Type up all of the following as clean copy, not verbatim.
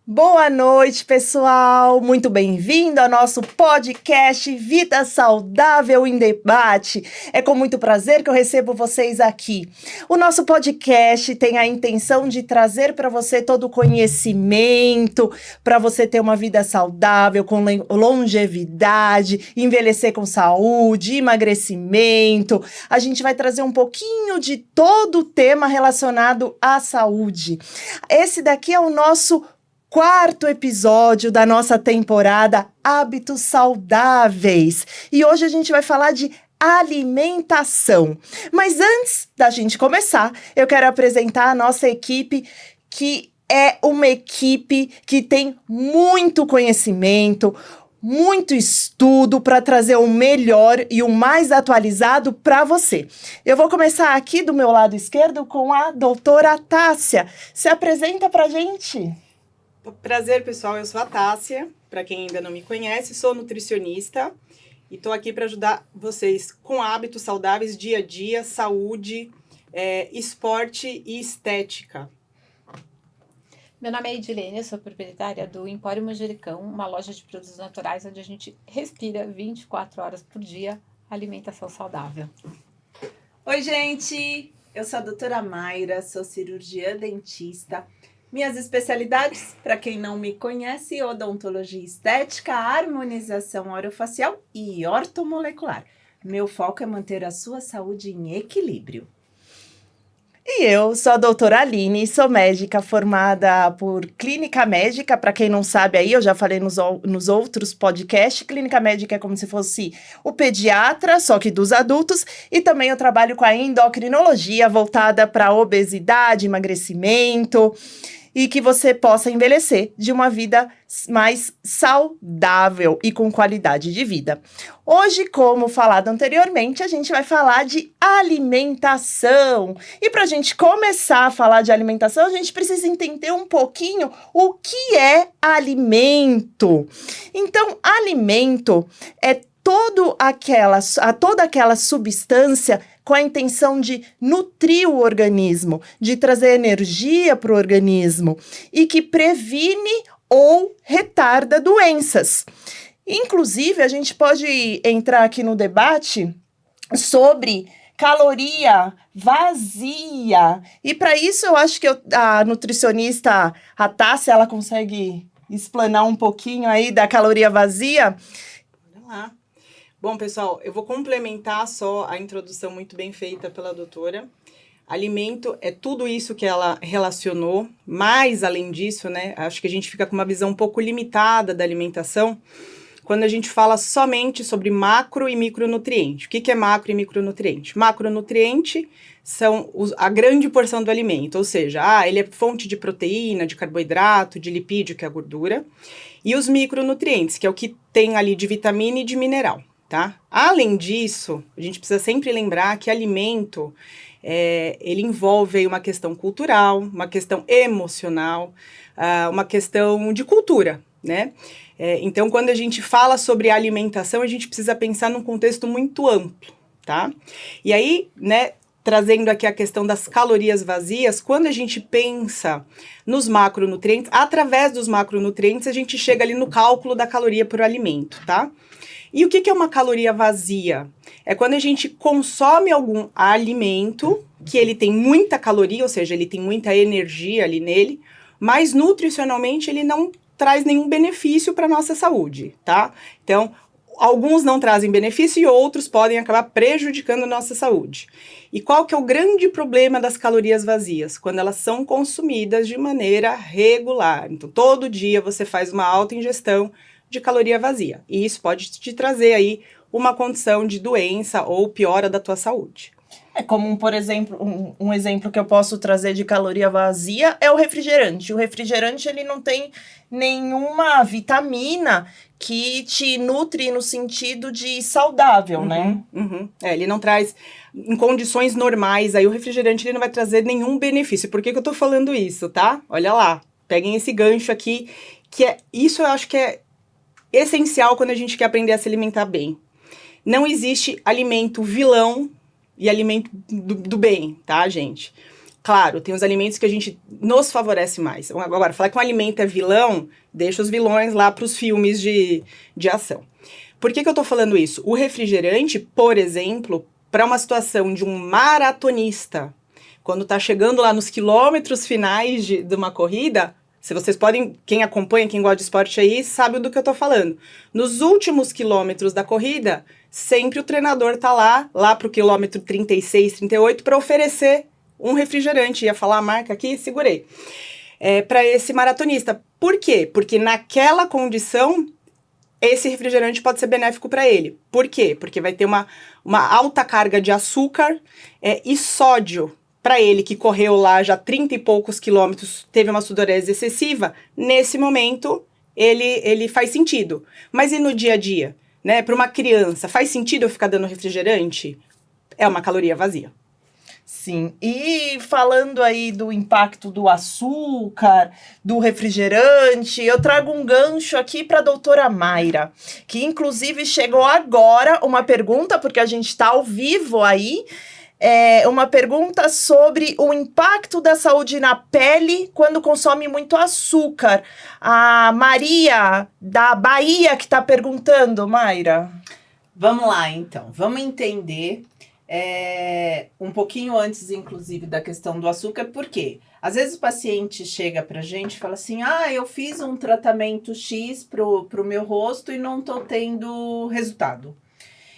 Boa noite, pessoal! Muito bem-vindo ao nosso podcast Vida Saudável em Debate. É com muito prazer que eu recebo vocês aqui. O nosso podcast tem a intenção de trazer para você todo o conhecimento, para você ter uma vida saudável, com longevidade, envelhecer com saúde, emagrecimento. A gente vai trazer um pouquinho de todo o tema relacionado à saúde. Esse daqui é o nosso quarto episódio da nossa temporada Hábitos Saudáveis. E hoje a gente vai falar de alimentação. Mas antes da gente começar, eu quero apresentar a nossa equipe, que é uma equipe que tem muito conhecimento, muito estudo para trazer o melhor e o mais atualizado para você. Eu vou começar aqui do meu lado esquerdo com a doutora Tássia. Se apresenta para a gente. Prazer, pessoal. Eu sou a Tássia. Para quem ainda não me conhece, sou nutricionista e estou aqui para ajudar vocês com hábitos saudáveis dia a dia, saúde, esporte e estética. Meu nome é Edilene, eu sou proprietária do Empório Manjericão, uma loja de produtos naturais onde a gente respira 24 horas por dia alimentação saudável. Oi, gente! Eu sou a doutora Mayra, sou cirurgiã dentista. Minhas especialidades, para quem não me conhece, odontologia estética, harmonização orofacial e ortomolecular. Meu foco é manter a sua saúde em equilíbrio. E eu sou a doutora Aline, sou médica formada por clínica médica. Para quem não sabe aí, eu já falei nos outros podcasts, clínica médica é como se fosse o pediatra, só que dos adultos, e também eu trabalho com a endocrinologia voltada para obesidade, emagrecimento, e que você possa envelhecer de uma vida mais saudável e com qualidade de vida. Hoje, como falado anteriormente, a gente vai falar de alimentação. E para a gente começar a falar de alimentação, a gente precisa entender um pouquinho o que é alimento. Então, alimento é toda aquela substância com a intenção de nutrir o organismo, de trazer energia para o organismo e que previne ou retarda doenças. Inclusive, a gente pode entrar aqui no debate sobre caloria vazia. E para isso, eu acho que a nutricionista, a Tássia, ela consegue explanar um pouquinho aí da caloria vazia. Vamos lá. Bom, pessoal, eu vou complementar só a introdução muito bem feita pela doutora. Alimento é tudo isso que ela relacionou, mas além disso, né, acho que a gente fica com uma visão um pouco limitada da alimentação quando a gente fala somente sobre macro e micronutriente. O que é macro e micronutriente? Macronutriente são a grande porção do alimento, ou seja, ele é fonte de proteína, de carboidrato, de lipídio, que é a gordura, e os micronutrientes, que é o que tem ali de vitamina e de mineral. Tá? Além disso, a gente precisa sempre lembrar que alimento, ele envolve uma questão cultural, uma questão emocional, uma questão de cultura, né? Então, quando a gente fala sobre alimentação, a gente precisa pensar num contexto muito amplo, tá? E aí, né, trazendo aqui a questão das calorias vazias, quando a gente pensa nos macronutrientes, através dos macronutrientes, a gente chega ali no cálculo da caloria por alimento, tá? E o que é uma caloria vazia? É quando a gente consome algum alimento que ele tem muita caloria, ou seja, ele tem muita energia ali nele, mas nutricionalmente ele não traz nenhum benefício para a nossa saúde, tá? Então, alguns não trazem benefício e outros podem acabar prejudicando a nossa saúde. E qual que é o grande problema das calorias vazias? Quando elas são consumidas de maneira regular. Então, todo dia você faz uma alta ingestão de caloria vazia. E isso pode te trazer aí uma condição de doença ou piora da tua saúde. É como, por exemplo, um exemplo que eu posso trazer de caloria vazia é o refrigerante. O refrigerante, ele não tem nenhuma vitamina que te nutre no sentido de saudável, né? Ele não traz, em condições normais, aí o refrigerante ele não vai trazer nenhum benefício. Por que eu tô falando isso, tá? Olha lá, peguem esse gancho aqui, isso eu acho que é essencial quando a gente quer aprender a se alimentar bem. Não existe alimento vilão e alimento do bem, tá, gente? Claro, tem os alimentos que a gente nos favorece mais. Agora, falar que um alimento é vilão, deixa os vilões lá para os filmes de ação. Por que eu tô falando isso? O refrigerante, por exemplo, para uma situação de um maratonista, quando tá chegando lá nos quilômetros finais de uma corrida, se vocês podem, quem acompanha, quem gosta de esporte aí, sabe do que eu tô falando. Nos últimos quilômetros da corrida, sempre o treinador tá lá pro quilômetro 36, 38, para oferecer um refrigerante. Ia falar a marca aqui, segurei. Para esse maratonista. Por quê? Porque naquela condição, esse refrigerante pode ser benéfico para ele. Por quê? Porque vai ter uma alta carga de açúcar e sódio. Para ele que correu lá já 30 e poucos quilômetros, teve uma sudorese excessiva, nesse momento ele faz sentido. Mas e no dia a dia? Né? Para uma criança, faz sentido eu ficar dando refrigerante? É uma caloria vazia. Sim, e falando aí do impacto do açúcar, do refrigerante, eu trago um gancho aqui para a doutora Mayra, que inclusive chegou agora uma pergunta, porque a gente está ao vivo aí, uma pergunta sobre o impacto da saúde na pele quando consome muito açúcar. A Maria, da Bahia, que está perguntando, Mayra. Vamos lá, então. Vamos entender um pouquinho antes, inclusive, da questão do açúcar. Por quê? Às vezes o paciente chega pra gente e fala assim, eu fiz um tratamento X pro meu rosto e não tô tendo resultado.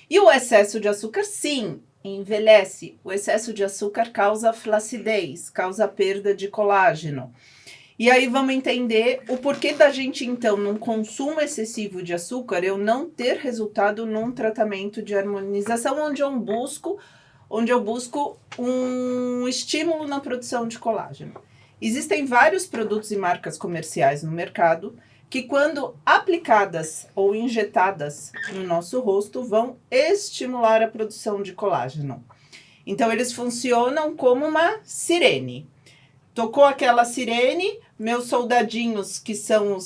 E o excesso de açúcar, sim, envelhece. O excesso de açúcar causa flacidez, causa perda de colágeno. E aí vamos entender o porquê da gente, então, num consumo excessivo de açúcar, eu não ter resultado num tratamento de harmonização onde eu busco um estímulo na produção de colágeno. Existem vários produtos e marcas comerciais no mercado que, quando aplicadas ou injetadas no nosso rosto, vão estimular a produção de colágeno. Então, eles funcionam como uma sirene. Tocou aquela sirene, meus soldadinhos, que são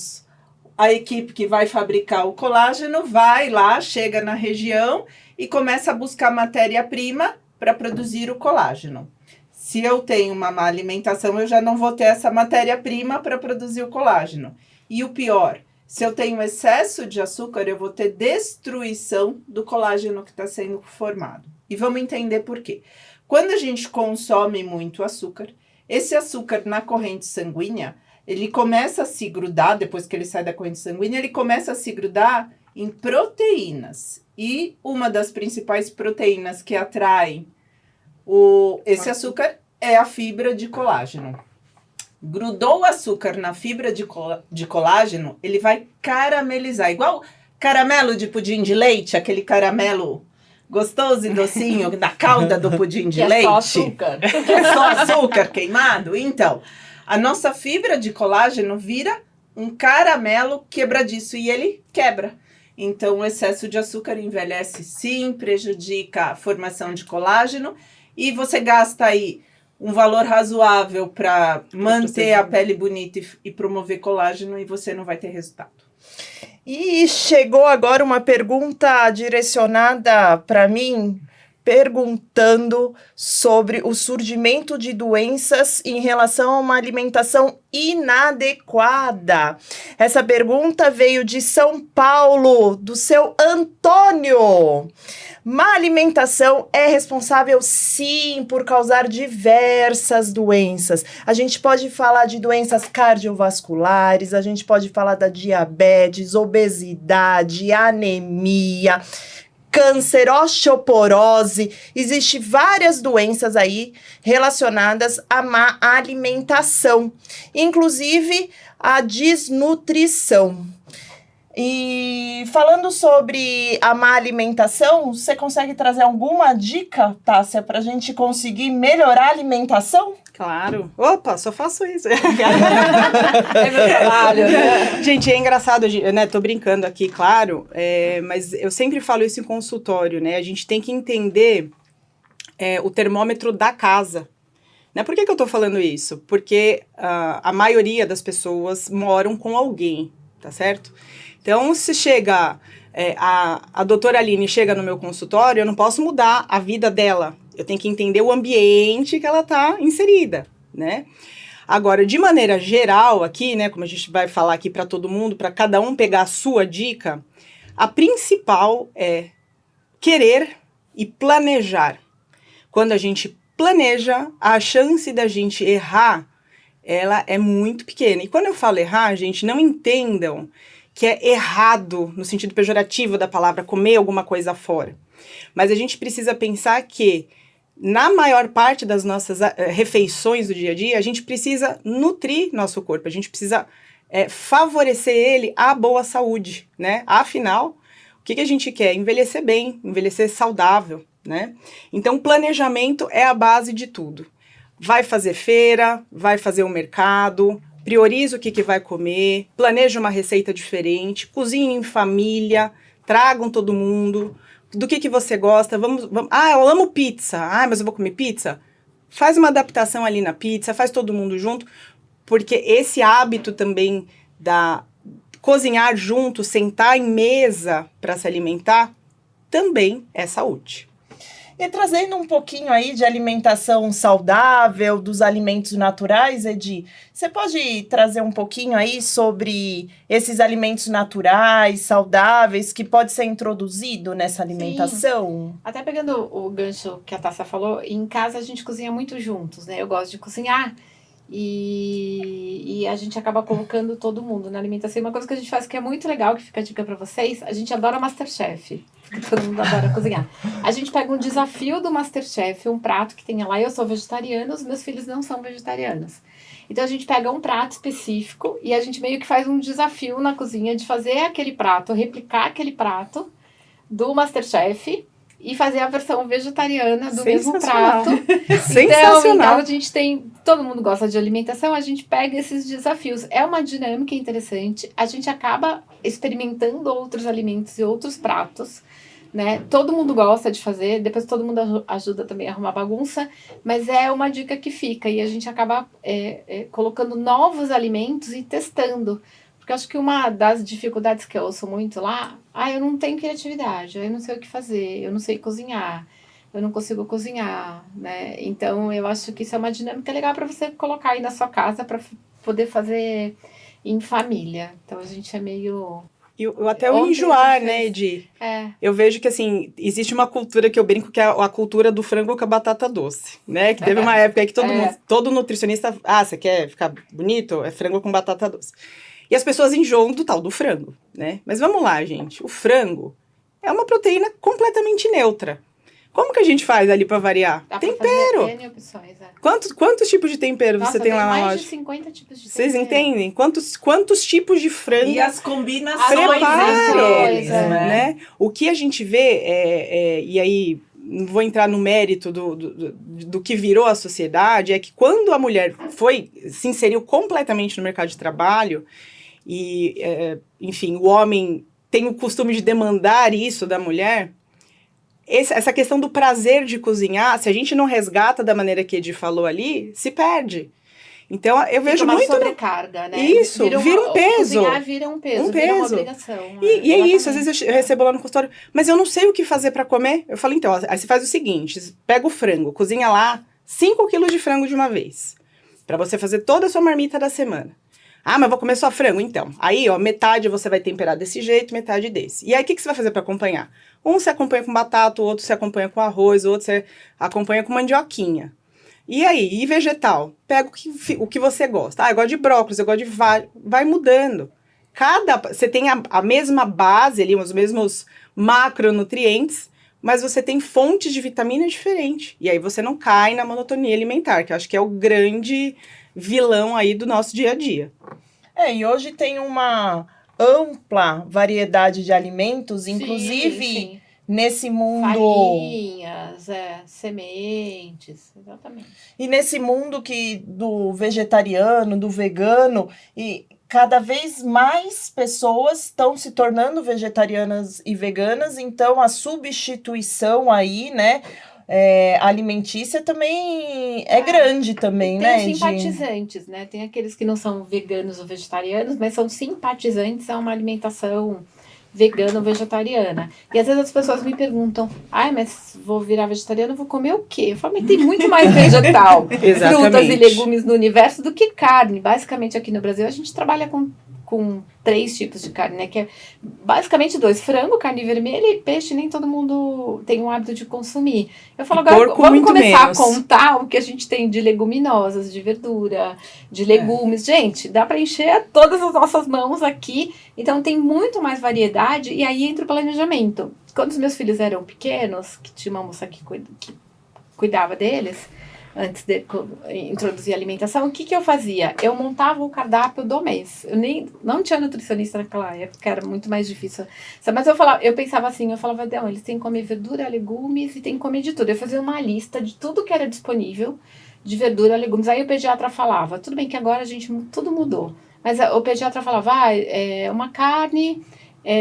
a equipe que vai fabricar o colágeno, vai lá, chega na região e começa a buscar matéria-prima para produzir o colágeno. Se eu tenho uma má alimentação, eu já não vou ter essa matéria-prima para produzir o colágeno. E o pior, se eu tenho excesso de açúcar, eu vou ter destruição do colágeno que está sendo formado. E vamos entender por quê. Quando a gente consome muito açúcar, esse açúcar na corrente sanguínea, ele começa a se grudar, depois que ele sai da corrente sanguínea, ele começa a se grudar em proteínas. E uma das principais proteínas que atraem esse açúcar é a fibra de colágeno. Grudou o açúcar na fibra de colágeno, ele vai caramelizar. Igual caramelo de pudim de leite, aquele caramelo gostoso e docinho da calda do pudim de leite. Só açúcar. Que é só açúcar queimado. Então, a nossa fibra de colágeno vira um caramelo quebradiço e ele quebra. Então, o excesso de açúcar envelhece sim, prejudica a formação de colágeno e você gasta aí um valor razoável para manter a pele bonita e promover colágeno e você não vai ter resultado. E chegou agora uma pergunta direcionada para mim, perguntando sobre o surgimento de doenças em relação a uma alimentação inadequada. Essa pergunta veio de São Paulo, do seu Antônio. Má alimentação é responsável, sim, por causar diversas doenças. A gente pode falar de doenças cardiovasculares, a gente pode falar da diabetes, obesidade, anemia, câncer, osteoporose. Existem várias doenças aí relacionadas à má alimentação, inclusive a desnutrição. E falando sobre a má alimentação, você consegue trazer alguma dica, Tássia, para a gente conseguir melhorar a alimentação? Claro. Opa, só faço isso. É meu trabalho, né? Gente, é engraçado, né? Tô brincando aqui, claro, mas eu sempre falo isso em consultório, né? A gente tem que entender o termômetro da casa. Né? Por que eu tô falando isso? Porque a maioria das pessoas moram com alguém, tá certo? Então, se chega, a doutora Aline chega no meu consultório, eu não posso mudar a vida dela. Eu tenho que entender o ambiente que ela está inserida. né? Agora, de maneira geral aqui, né, como a gente vai falar aqui para todo mundo, para cada um pegar a sua dica, a principal é querer e planejar. Quando a gente planeja, a chance da gente errar, ela é muito pequena. E quando eu falo errar, gente, não entendam que é errado, no sentido pejorativo da palavra, comer alguma coisa fora. Mas a gente precisa pensar que, na maior parte das nossas refeições do dia a dia, a gente precisa nutrir nosso corpo, a gente precisa favorecer ele à boa saúde, né? Afinal, o que a gente quer? Envelhecer bem, envelhecer saudável, né? Então, planejamento é a base de tudo. Vai fazer feira, vai fazer o mercado, prioriza o que vai comer, planeja uma receita diferente, cozinhe em família, tragam todo mundo. Do que você gosta, vamos... eu amo pizza. Mas eu vou comer pizza? Faz uma adaptação ali na pizza, faz todo mundo junto, porque esse hábito também da cozinhar junto, sentar em mesa para se alimentar, também é saúde. E trazendo um pouquinho aí de alimentação saudável, dos alimentos naturais, Edi, você pode trazer um pouquinho aí sobre esses alimentos naturais, saudáveis, que pode ser introduzido nessa alimentação? Sim. Até pegando o gancho que a Tássia falou, em casa a gente cozinha muito juntos, né? Eu gosto de cozinhar e a gente acaba colocando todo mundo na alimentação. E uma coisa que a gente faz que é muito legal, que fica a dica pra vocês, a gente adora Masterchef. Todo mundo adora cozinhar. A gente pega um desafio do Masterchef, um prato que tenha lá. Eu sou vegetariana, os meus filhos não são vegetarianos. Então a gente pega um prato específico e a gente meio que faz um desafio na cozinha de fazer aquele prato, replicar aquele prato do Masterchef e fazer a versão vegetariana do mesmo prato. Então a gente tem... Todo mundo gosta de alimentação, a gente pega esses desafios. É uma dinâmica interessante. A gente acaba experimentando outros alimentos e outros pratos, né? Todo mundo gosta de fazer, depois todo mundo ajuda também a arrumar bagunça, mas é uma dica que fica. E a gente acaba colocando novos alimentos e testando. Porque eu acho que uma das dificuldades que eu ouço muito lá, eu não tenho criatividade, eu não sei o que fazer, eu não sei cozinhar, eu não consigo cozinhar, né? Então, eu acho que isso é uma dinâmica legal para você colocar aí na sua casa para poder fazer em família. Então, a gente é meio... Eu até o enjoar, né, Edi? Eu vejo que, assim, existe uma cultura que eu brinco que é a cultura do frango com a batata doce, né? Que teve uma época aí que todo nutricionista... você quer ficar bonito? É frango com batata doce. E as pessoas enjoam do tal do frango, né? Mas vamos lá, gente. O frango é uma proteína completamente neutra. Como que a gente faz ali pra variar? Dá tempero. Pra fazer opções, Quantos tipos de tempero você tem lá na loja? Mais de 50 tipos de tempero. Vocês entendem? Quantos tipos de frango? E as combinações preparo, deles, né? O que a gente vê, e aí não vou entrar no mérito do que virou a sociedade, é que quando a mulher se inseriu completamente no mercado de trabalho, e, enfim, o homem tem o costume de demandar isso da mulher, essa questão do prazer de cozinhar, se a gente não resgata da maneira que a Edi falou ali, se perde. Então, eu vejo muito... uma sobrecarga, né? Isso, vira um peso. Cozinhar vira um peso, vira uma obrigação. E é isso, às vezes eu recebo lá no consultório, mas eu não sei o que fazer para comer. Eu falo, então, aí você faz o seguinte, você pega o frango, cozinha lá 5 quilos de frango de uma vez, para você fazer toda a sua marmita da semana. Mas vou comer só frango, então. Aí, metade você vai temperar desse jeito, metade desse. E aí, o que você vai fazer para acompanhar? Um você acompanha com batata, o outro você acompanha com arroz, o outro você acompanha com mandioquinha. E aí, e vegetal? Pega o que você gosta. Eu gosto de brócolis, eu gosto de vai mudando. Você tem a mesma base ali, os mesmos macronutrientes, mas você tem fontes de vitamina diferentes. E aí você não cai na monotonia alimentar, que eu acho que é o grande vilão aí do nosso dia a dia. E hoje tem uma ampla variedade de alimentos, inclusive sim. Nesse mundo... Farinhas, sementes, exatamente. E nesse mundo do vegetariano, do vegano, e cada vez mais pessoas estão se tornando vegetarianas e veganas, então a substituição aí, né, alimentícia também é grande também, né? Tem simpatizantes, né? Tem aqueles que não são veganos ou vegetarianos, mas são simpatizantes a uma alimentação vegana ou vegetariana. E às vezes as pessoas me perguntam, mas vou virar vegetariana, vou comer o quê? Eu falo, mas tem muito mais vegetal, frutas e legumes no universo do que carne. Basicamente aqui no Brasil a gente trabalha com 3 tipos de carne, né? Que é basicamente 2, frango, carne vermelha e peixe, nem todo mundo tem o hábito de consumir. Eu falo, agora vamos começar a contar o que a gente tem de leguminosas, de verdura, de legumes. Gente, dá para encher todas as nossas mãos aqui, então tem muito mais variedade, e aí entra o planejamento. Quando os meus filhos eram pequenos, que tinha uma moça que cuidava deles, antes de introduzir a alimentação, o que eu fazia? Eu montava o cardápio do mês. Eu não tinha nutricionista naquela época, era muito mais difícil. Mas eu pensava assim, não, eles têm que comer verdura, legumes e têm que comer de tudo. Eu fazia uma lista de tudo que era disponível de verdura, legumes. Aí o pediatra falava, tudo bem que agora tudo mudou, mas o pediatra falava, uma carne,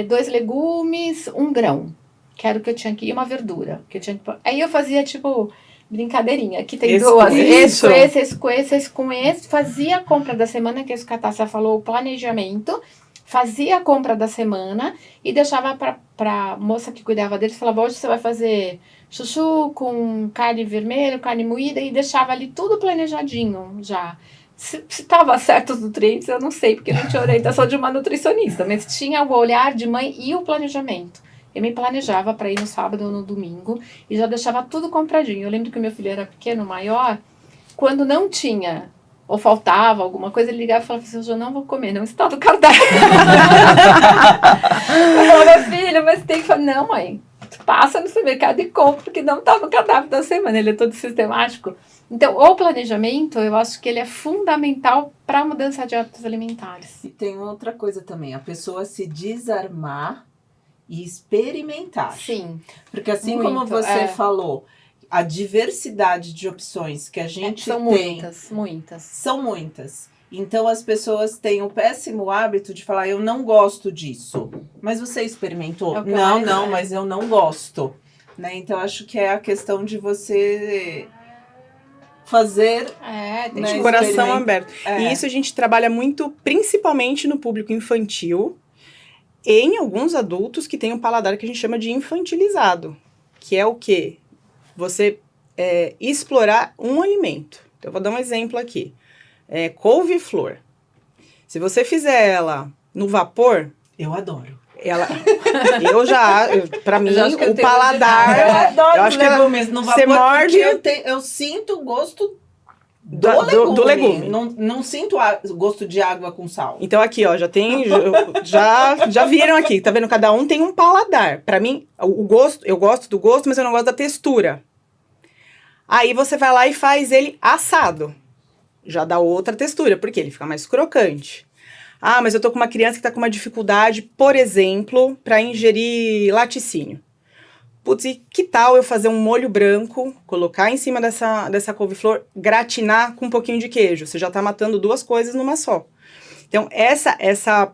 2 legumes, 1 grão, que era o que eu tinha que ir, uma verdura, que eu tinha que... Aí eu fazia, brincadeirinha, que tem esse com esse, fazia a compra da semana, que a Tássia falou, o planejamento, fazia a compra da semana e deixava pra moça que cuidava deles, falava, hoje você vai fazer chuchu com carne vermelha, carne moída, e deixava ali tudo planejadinho já. Se estava certo os nutrientes, eu não sei, porque não tinha orientação de uma nutricionista, mas tinha o olhar de mãe e o planejamento. Eu me planejava para ir no sábado ou no domingo e já deixava tudo compradinho. Eu lembro que o meu filho era pequeno, maior, quando não tinha ou faltava alguma coisa, ele ligava e falava assim, eu não vou comer, não está no cardápio. Eu falava, filho, mas tem que falar, não, mãe, passa no supermercado e compra, porque não está no cardápio da semana, ele é todo sistemático. Então, o planejamento, eu acho que ele é fundamental para a mudança de hábitos alimentares. E tem outra coisa também, a pessoa se desarmar e experimentar. Sim. Porque assim como você falou, a diversidade de opções que a gente tem... São muitas. Então as pessoas têm o péssimo hábito de falar, eu não gosto disso. Mas você experimentou? Mas eu não gosto. Né? Então acho que é a questão de você fazer... de coração aberto. E isso a gente trabalha muito, principalmente no público infantil, em alguns adultos que têm um paladar que a gente chama de infantilizado, que é o quê? Você explorar um alimento. Então, eu vou dar um exemplo aqui. Couve-flor. Se você fizer ela no vapor... Eu adoro. Pra mim, o paladar... Eu adoro os legumes no vapor, você morde, eu sinto o gosto... Do legume. Não sinto gosto de água com sal. Então aqui, ó, já viram aqui, tá vendo? Cada um tem um paladar. Pra mim, o gosto, eu gosto do gosto, mas eu não gosto da textura. Aí você vai lá e faz ele assado. Já dá outra textura, porque ele fica mais crocante. Mas eu tô com uma criança que tá com uma dificuldade, por exemplo, pra ingerir laticínio. Putz, e que tal eu fazer um molho branco, colocar em cima dessa couve-flor, gratinar com um pouquinho de queijo? Você já tá matando 2 coisas numa só. Então, essa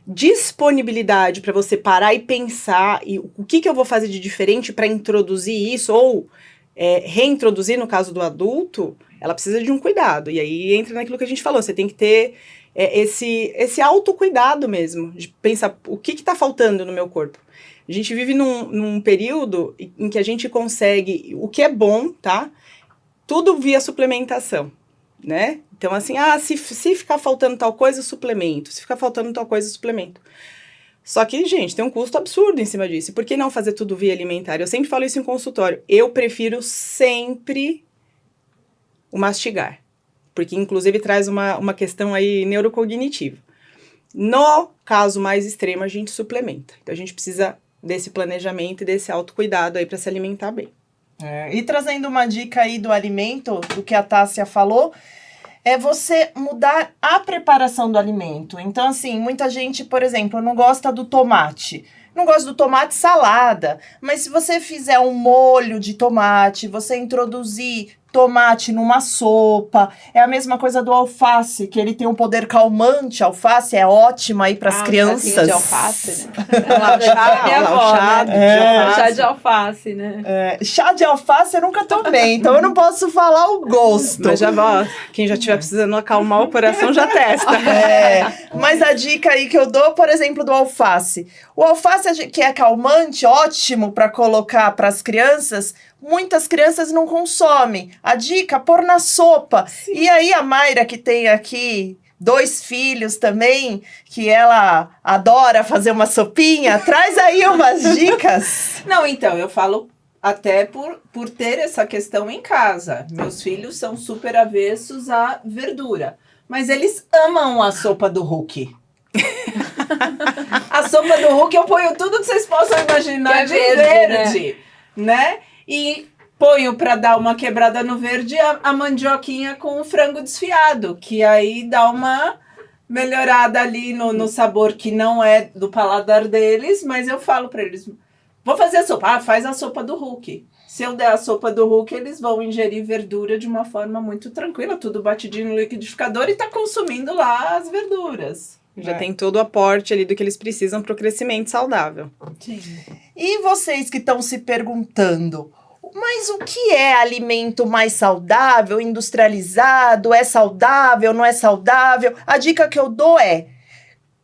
disponibilidade para você parar e pensar e o que eu vou fazer de diferente para introduzir isso, ou reintroduzir no caso do adulto, ela precisa de um cuidado. E aí entra naquilo que a gente falou, você tem que ter esse autocuidado mesmo, de pensar o que tá faltando no meu corpo. A gente vive num período em que a gente consegue, o que é bom, tá? Tudo via suplementação, né? Então, assim, se ficar faltando tal coisa, suplemento. Se ficar faltando tal coisa, suplemento. Só que, gente, tem um custo absurdo em cima disso. E por que não fazer tudo via alimentar? Eu sempre falo isso em consultório. Eu prefiro sempre o mastigar. Porque, inclusive, traz uma questão aí neurocognitiva. No caso mais extremo, a gente suplementa. Então, a gente precisa desse planejamento e desse autocuidado aí para se alimentar bem. E trazendo uma dica aí do alimento, do que a Tássia falou, é você mudar a preparação do alimento. Então, assim, muita gente, por exemplo, não gosta do tomate. Não gosta do tomate salada, mas se você fizer um molho de tomate, você introduzir tomate numa sopa. É a mesma coisa do alface, que ele tem um poder calmante. Alface é ótima aí para as crianças. Chá de alface, né? Chá Chá de alface, né? Chá de alface eu nunca tomei, então eu não posso falar o gosto. Mas quem já estiver precisando acalmar o coração já testa. Mas a dica aí que eu dou, por exemplo, do alface. O alface, que é calmante, ótimo para colocar para as crianças, muitas crianças não consomem. A dica, pôr na sopa. Sim. E aí a Mayra, que tem aqui 2 filhos também, que ela adora fazer uma sopinha, traz aí umas dicas. Não, então, eu falo até por ter essa questão em casa. Meus filhos são super avessos à verdura, mas eles amam a sopa do Hulk. A sopa do Hulk eu ponho tudo que vocês possam imaginar de verde, né? E ponho para dar uma quebrada no verde a mandioquinha com o frango desfiado, que aí dá uma melhorada ali no sabor que não é do paladar deles, mas eu falo para eles, vou fazer a sopa. Faz a sopa do Hulk. Se eu der a sopa do Hulk, eles vão ingerir verdura de uma forma muito tranquila, tudo batidinho no liquidificador e tá consumindo lá as verduras. Já tem todo o aporte ali do que eles precisam para o crescimento saudável. Sim. E vocês que estão se perguntando, mas o que é alimento mais saudável, industrializado? É saudável, não é saudável? A dica que eu dou é,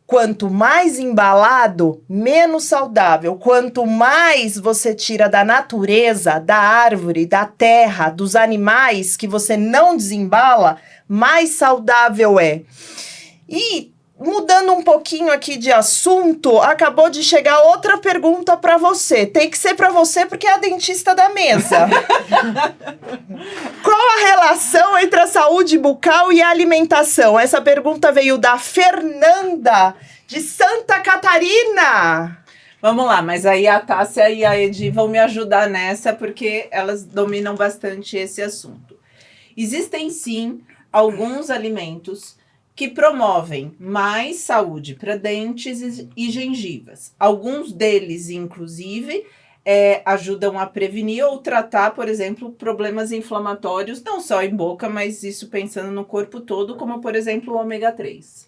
quanto mais embalado, menos saudável. Quanto mais você tira da natureza, da árvore, da terra, dos animais que você não desembala, mais saudável é. E mudando um pouquinho aqui de assunto, acabou de chegar outra pergunta para você. Tem que ser para você porque é a dentista da mesa. Qual a relação entre a saúde bucal e a alimentação? Essa pergunta veio da Fernanda, de Santa Catarina. Vamos lá, mas aí a Tássia e a Edi vão me ajudar nessa, porque elas dominam bastante esse assunto. Existem, sim, alguns alimentos que promovem mais saúde para dentes e gengivas. Alguns deles, inclusive, ajudam a prevenir ou tratar, por exemplo, problemas inflamatórios, não só em boca, mas isso pensando no corpo todo, como, por exemplo, o ômega 3.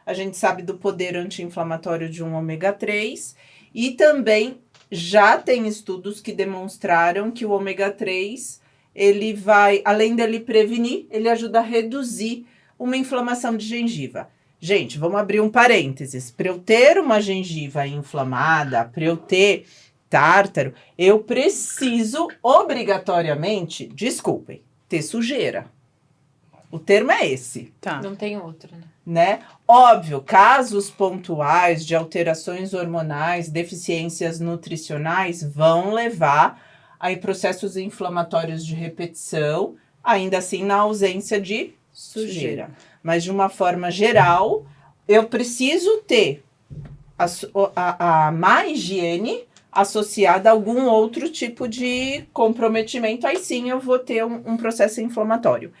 A gente sabe do poder anti-inflamatório de um ômega 3 e também já tem estudos que demonstraram que o ômega 3, ele vai, além dele prevenir, ele ajuda a reduzir uma inflamação de gengiva. Gente, vamos abrir um parênteses. Para eu ter uma gengiva inflamada, para eu ter tártaro, eu preciso obrigatoriamente, desculpem, ter sujeira. O termo é esse. Tá. Não tem outro, né? Óbvio, casos pontuais de alterações hormonais, deficiências nutricionais vão levar a processos inflamatórios de repetição, ainda assim na ausência de sujeira. Mas de uma forma geral, eu preciso ter a má higiene associada a algum outro tipo de comprometimento, aí sim eu vou ter um processo inflamatório.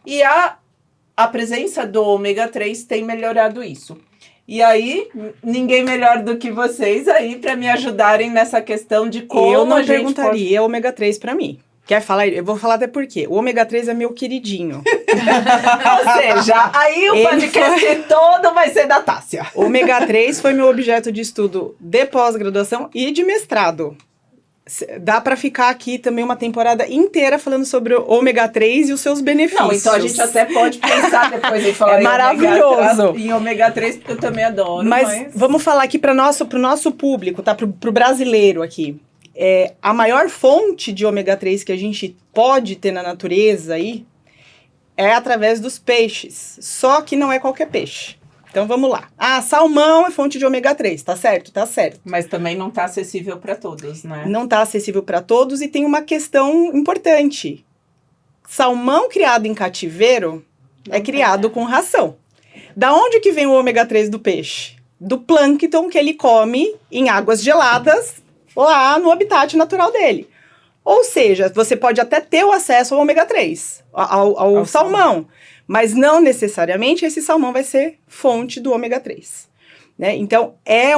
E a presença do ômega 3 tem melhorado isso. E aí, ninguém melhor do que vocês aí para me ajudarem nessa questão de como eu não a gente perguntaria ômega 3 para mim. Quer falar? Eu vou falar até por quê. O ômega 3 é meu queridinho. Ou seja, aí o podcast todo vai ser da Tássia. O ômega 3 foi meu objeto de estudo de pós-graduação e de mestrado. Dá para ficar aqui também uma temporada inteira falando sobre o ômega 3 e os seus benefícios. Não, então a gente até pode pensar depois em falar maravilhoso. Em ômega 3, porque eu também adoro. Mas vamos falar aqui para o nosso público, tá? Pro brasileiro aqui. A maior fonte de ômega 3 que a gente pode ter na natureza aí é através dos peixes. Só que não é qualquer peixe. Então vamos lá. Salmão é fonte de ômega 3, tá certo? Tá certo. Mas também não tá acessível para todos, né? Não tá acessível para todos e tem uma questão importante. Salmão criado em cativeiro é criado com ração. Da onde que vem o ômega 3 do peixe? Do plâncton que ele come em águas geladas lá no habitat natural dele. Ou seja, você pode até ter o acesso ao ômega 3, ao salmão, mas não necessariamente esse salmão vai ser fonte do ômega 3. Né? Então, é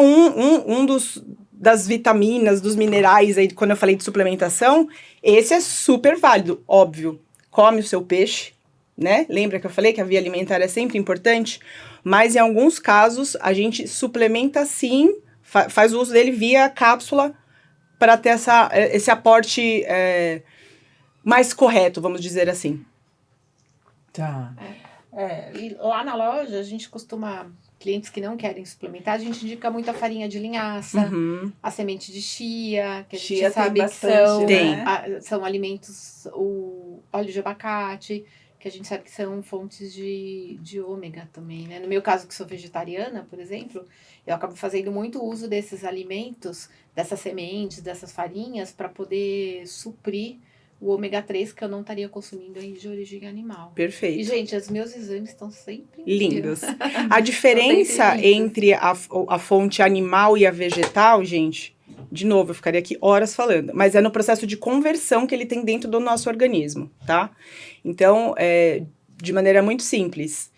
das vitaminas, dos minerais, aí, quando eu falei de suplementação, esse é super válido, óbvio. come o seu peixe, né? Lembra que eu falei que a via alimentar é sempre importante? Mas em alguns casos, a gente suplementa sim, faz o uso dele via cápsula para ter esse aporte mais correto, vamos dizer assim. Tá. E lá na loja, a gente costuma, clientes que não querem suplementar, a gente indica muito a farinha de linhaça, a semente de chia, que a gente Chia sabe tem que são, bastante, são alimentos, o óleo de abacate, que a gente sabe que são fontes de ômega também, né? No meu caso, que sou vegetariana, por exemplo, eu acabo fazendo muito uso desses alimentos, dessas sementes, dessas farinhas, para poder suprir o ômega 3 que eu não estaria consumindo aí de origem animal. Perfeito. E, gente, os meus exames estão sempre lindos. A diferença entre a fonte animal e a vegetal, gente, de novo, eu ficaria aqui horas falando, mas é no processo de conversão que ele tem dentro do nosso organismo, tá? Então, de maneira muito simples,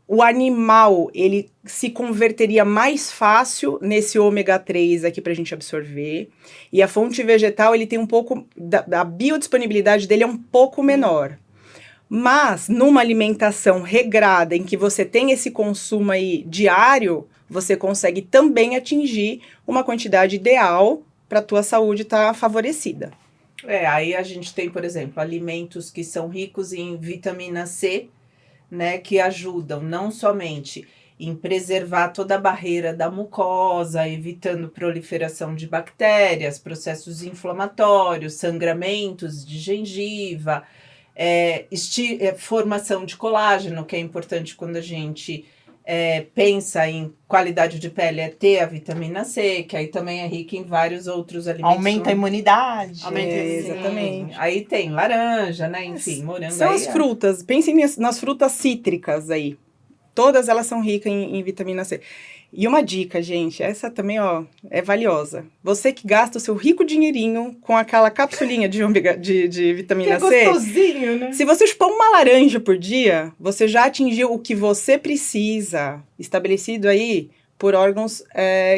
o animal, ele se converteria mais fácil nesse ômega 3 aqui pra gente absorver, e a fonte vegetal, ele tem um pouco, a biodisponibilidade dele é um pouco menor. Mas, numa alimentação regrada, em que você tem esse consumo aí diário, você consegue também atingir uma quantidade ideal para a tua saúde estar favorecida. Aí a gente tem, por exemplo, alimentos que são ricos em vitamina C, né, que ajudam não somente em preservar toda a barreira da mucosa, evitando proliferação de bactérias, processos inflamatórios, sangramentos de gengiva, formação de colágeno, que é importante quando a gente pensa em qualidade de pele, ter a vitamina C, que aí também é rica em vários outros alimentos. Aumenta a imunidade. Exatamente. Aí tem laranja, né? Enfim, morango. São as frutas. Pensem nas frutas cítricas aí. Todas elas são ricas em vitamina C. E uma dica, gente, essa também, ó, é valiosa. Você que gasta o seu rico dinheirinho com aquela capsulinha de vitamina C. Que é gostosinho, né? Se você chupar uma laranja por dia, você já atingiu o que você precisa, estabelecido aí por órgãos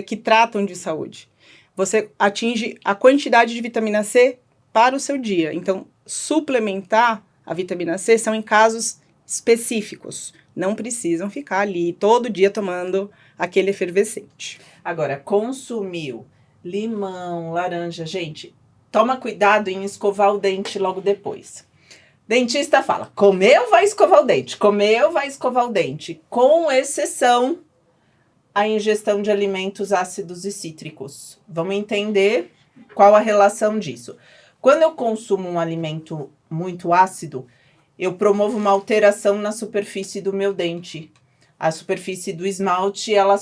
que tratam de saúde. Você atinge a quantidade de vitamina C para o seu dia. Então, suplementar a vitamina C são em casos específicos. Não precisam ficar ali todo dia tomando aquele efervescente. Agora, consumiu limão, laranja, gente, toma cuidado em escovar o dente logo depois. Dentista fala, comeu, vai escovar o dente, comeu, vai escovar o dente, com exceção a ingestão de alimentos ácidos e cítricos. Vamos entender qual a relação disso. Quando eu consumo um alimento muito ácido, eu promovo uma alteração na superfície do meu dente. A superfície do esmalte, ela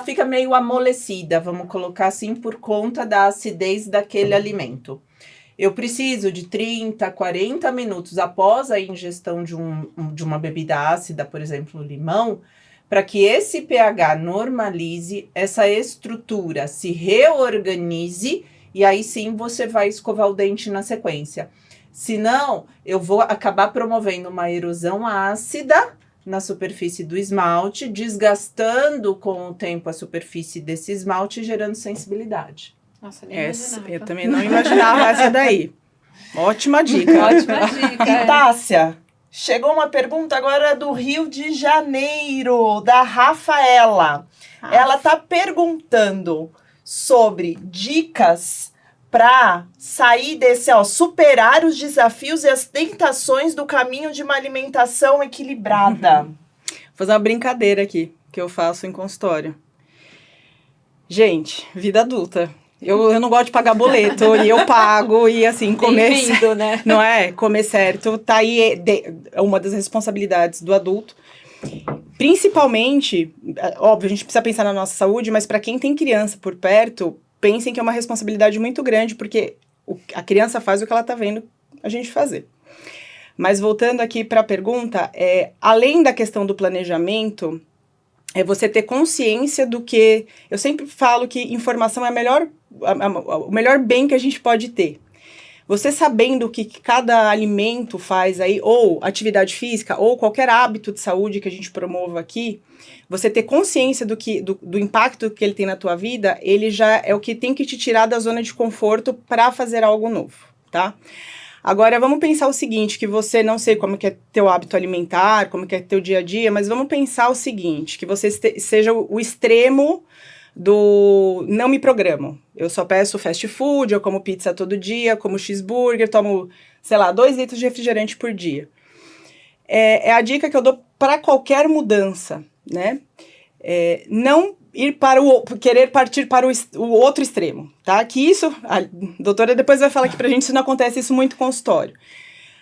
fica meio amolecida, vamos colocar assim, por conta da acidez daquele alimento. Eu preciso de 30, 40 minutos após a ingestão de uma bebida ácida, por exemplo, limão, para que esse pH normalize, essa estrutura se reorganize, e aí sim você vai escovar o dente na sequência. Senão, eu vou acabar promovendo uma erosão ácida na superfície do esmalte, desgastando com o tempo a superfície desse esmalte e gerando sensibilidade. Nossa, nem imaginava. Eu também não imaginava essa daí. Ótima dica. Ótima dica. E Tássia, chegou uma pergunta agora do Rio de Janeiro, da Rafaela. Ela tá perguntando sobre dicas para sair desse, superar os desafios e as tentações do caminho de uma alimentação equilibrada. Vou fazer uma brincadeira aqui, que eu faço em consultório. Gente, vida adulta. Eu não gosto de pagar boleto, e eu pago, e assim, comer certo, né? não é? Comer certo, tá aí uma das responsabilidades do adulto. Principalmente, óbvio, a gente precisa pensar na nossa saúde, mas para quem tem criança por perto, pensem que é uma responsabilidade muito grande, porque a criança faz o que ela tá vendo a gente fazer. Mas voltando aqui para a pergunta, além da questão do planejamento, é você ter consciência do que... Eu sempre falo que informação é o melhor bem que a gente pode ter. Você sabendo o que cada alimento faz aí, ou atividade física, ou qualquer hábito de saúde que a gente promova aqui, você ter consciência do impacto que ele tem na tua vida, ele já é o que tem que te tirar da zona de conforto para fazer algo novo, tá? Agora, vamos pensar o seguinte, que você, não sei como que é teu hábito alimentar, como que é teu dia a dia, mas vamos pensar o seguinte, que você seja o extremo do não me programo. Eu só peço fast food, eu como pizza todo dia, como cheeseburger, tomo, sei lá, 2 litros de refrigerante por dia. É a dica que eu dou para qualquer mudança, né? Não ir para querer partir para o outro extremo, tá? Que isso, a doutora depois vai falar aqui pra gente se não acontece isso muito no consultório.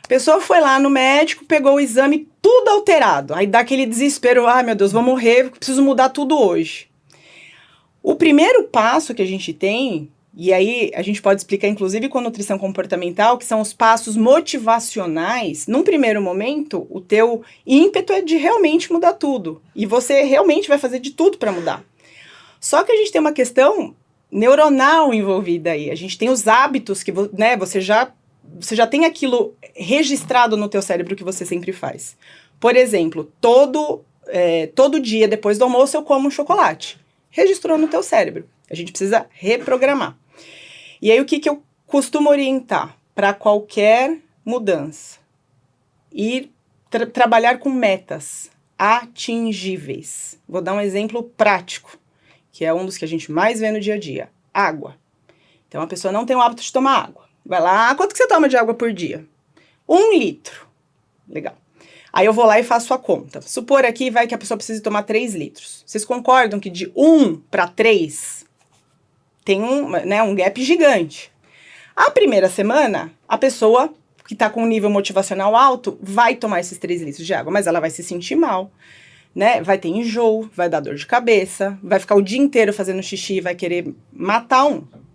A pessoa foi lá no médico, pegou o exame tudo alterado, aí dá aquele desespero, meu Deus, vou morrer, preciso mudar tudo hoje. O primeiro passo que a gente tem, e aí a gente pode explicar inclusive com nutrição comportamental, que são os passos motivacionais. Num primeiro momento, o teu ímpeto é de realmente mudar tudo, e você realmente vai fazer de tudo para mudar. Só que a gente tem uma questão neuronal envolvida aí. A gente tem os hábitos que, né, você já tem aquilo registrado no teu cérebro que você sempre faz. Por exemplo, todo dia depois do almoço eu como um chocolate. Registrou no teu cérebro. A gente precisa reprogramar. E aí o que eu costumo orientar para qualquer mudança? Ir trabalhar com metas atingíveis. Vou dar um exemplo prático, que é um dos que a gente mais vê no dia a dia. Água. Então, a pessoa não tem o hábito de tomar água. Vai lá, quanto que você toma de água por dia? 1 litro. Legal. Aí eu vou lá e faço a conta. Supor aqui, vai que a pessoa precisa tomar 3 litros. Vocês concordam que de 1 para 3 tem um gap gigante? A primeira semana, a pessoa que está com um nível motivacional alto vai tomar esses 3 litros de água, mas ela vai se sentir mal, né? Vai ter enjoo, vai dar dor de cabeça, vai ficar o dia inteiro fazendo xixi, vai querer matar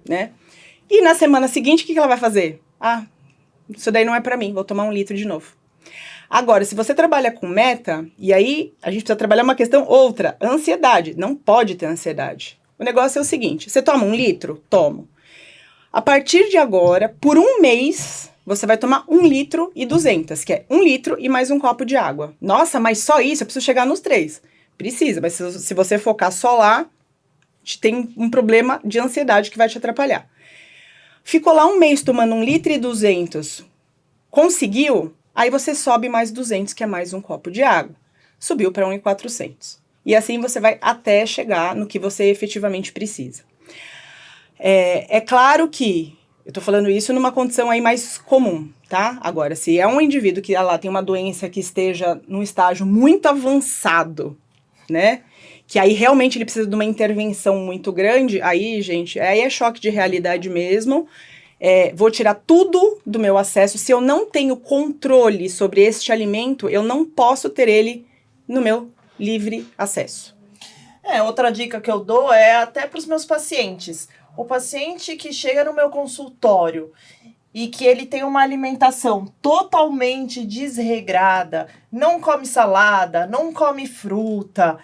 né? E na semana seguinte, o que ela vai fazer? Isso daí não é pra mim, vou tomar 1 litro de novo. Agora, se você trabalha com meta, e aí a gente precisa trabalhar uma questão outra, ansiedade. Não pode ter ansiedade. O negócio é o seguinte, você toma 1 litro? Tomo. A partir de agora, por 1 mês, você vai tomar 1 litro e 200, que é 1 litro e mais um copo de água. Nossa, mas só isso? Eu preciso chegar nos 3. Precisa, mas se você focar só lá, tem um problema de ansiedade que vai te atrapalhar. Ficou lá 1 mês tomando 1 litro e 200, conseguiu? Aí você sobe mais 200, que é mais um copo de água. Subiu para 1.400. E assim você vai até chegar no que você efetivamente precisa. É claro que eu tô falando isso numa condição aí mais comum, tá? Agora, se é um indivíduo que tem uma doença que esteja num estágio muito avançado, né? Que aí realmente ele precisa de uma intervenção muito grande, aí, gente, aí é choque de realidade mesmo. Vou tirar tudo do meu acesso. Se eu não tenho controle sobre este alimento, eu não posso ter ele no meu livre acesso. Outra dica que eu dou é até para os meus pacientes. O paciente que chega no meu consultório e que ele tem uma alimentação totalmente desregrada, não come salada, não come fruta,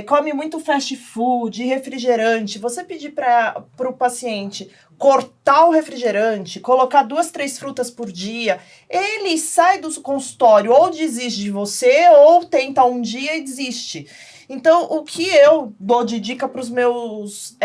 come muito fast food, refrigerante, você pedir para o paciente cortar o refrigerante, colocar 2, 3 frutas por dia, ele sai do consultório ou desiste de você ou tenta um dia e desiste. Então, o que eu dou de dica para os meus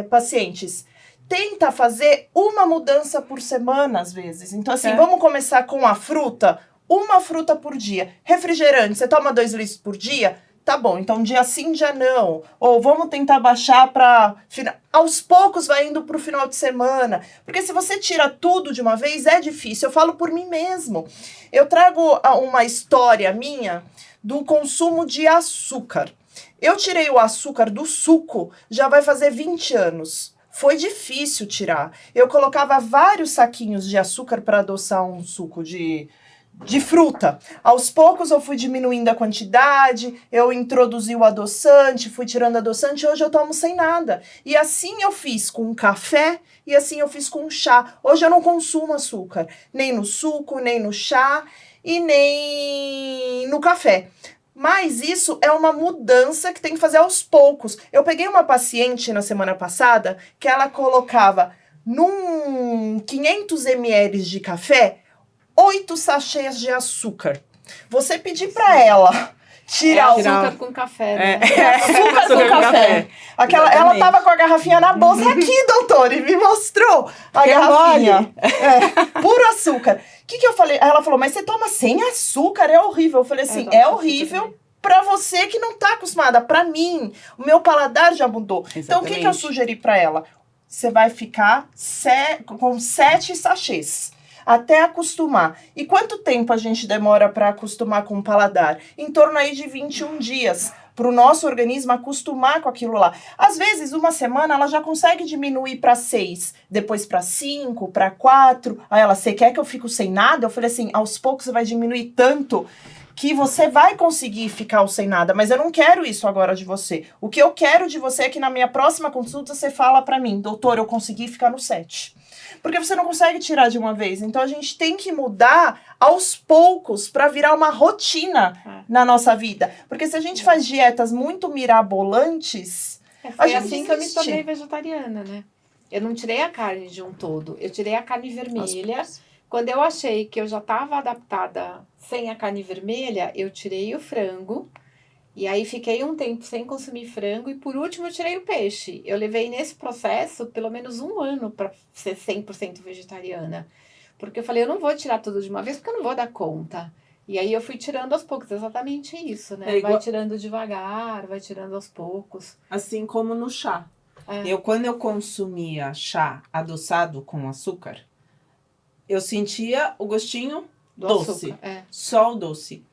pacientes? Tenta fazer uma mudança por semana, às vezes. Então, assim, vamos começar com a fruta, 1 fruta por dia. Refrigerante, você toma 2 litros por dia? Tá bom, então dia sim, dia não. Ou vamos tentar baixar para... Aos poucos vai indo pro final de semana. Porque se você tira tudo de uma vez, é difícil. Eu falo por mim mesmo. Eu trago uma história minha do consumo de açúcar. Eu tirei o açúcar do suco, já vai fazer 20 anos. Foi difícil tirar. Eu colocava vários saquinhos de açúcar para adoçar um suco de fruta. Aos poucos eu fui diminuindo a quantidade, eu introduzi o adoçante, fui tirando adoçante, hoje eu tomo sem nada. E assim eu fiz com café e assim eu fiz com chá. Hoje eu não consumo açúcar, nem no suco, nem no chá e nem no café. Mas isso é uma mudança que tem que fazer aos poucos. Eu peguei uma paciente na semana passada que ela colocava num 500 ml de café 8 sachês de açúcar. Você pedir pra ela tirar o açúcar com café, né? Açúcar com café. Ela tava com a garrafinha na bolsa aqui, doutor, e me mostrou a garrafinha. Puro açúcar. que eu falei? Aí ela falou, mas você toma sem açúcar, é horrível. Eu falei assim, Eu é gosto horrível também. pra você que não tá acostumada. Pra mim, o meu paladar já mudou. Então, o que eu Exatamente. sugeri pra ela? Você vai ficar com 7 sachês. Até acostumar. E quanto tempo a gente demora para acostumar com o paladar? Em torno aí de 21 dias. Para o nosso organismo acostumar com aquilo lá. Às vezes, uma semana, ela já consegue diminuir para 6, depois para 5, para 4. Aí ela, você quer que eu fique sem nada? Eu falei assim, aos poucos você vai diminuir tanto que você vai conseguir ficar sem nada, mas eu não quero isso agora de você. O que eu quero de você é que na minha próxima consulta você fala para mim, doutor, eu consegui ficar no 7. Porque você não consegue tirar de uma vez. Então a gente tem que mudar aos poucos para virar uma rotina na nossa vida. Porque se a gente faz dietas muito mirabolantes, a Foi gente assim que eu me desiste. tornei vegetariana, né? Eu não tirei a carne de um todo, eu tirei a carne vermelha. Quando eu achei que eu já estava adaptada sem a carne vermelha, eu tirei o frango. E aí fiquei um tempo sem consumir frango e por último eu tirei o peixe. Eu levei nesse processo pelo menos 1 ano para ser 100% vegetariana. Porque eu falei, eu não vou tirar tudo de uma vez porque eu não vou dar conta. E aí eu fui tirando aos poucos, exatamente isso, né? É igual- Vai tirando devagar, vai tirando aos poucos. Assim como no chá. É. Quando eu consumia chá adoçado com açúcar, eu sentia o gostinho Do doce. açúcar. É. Só o doce.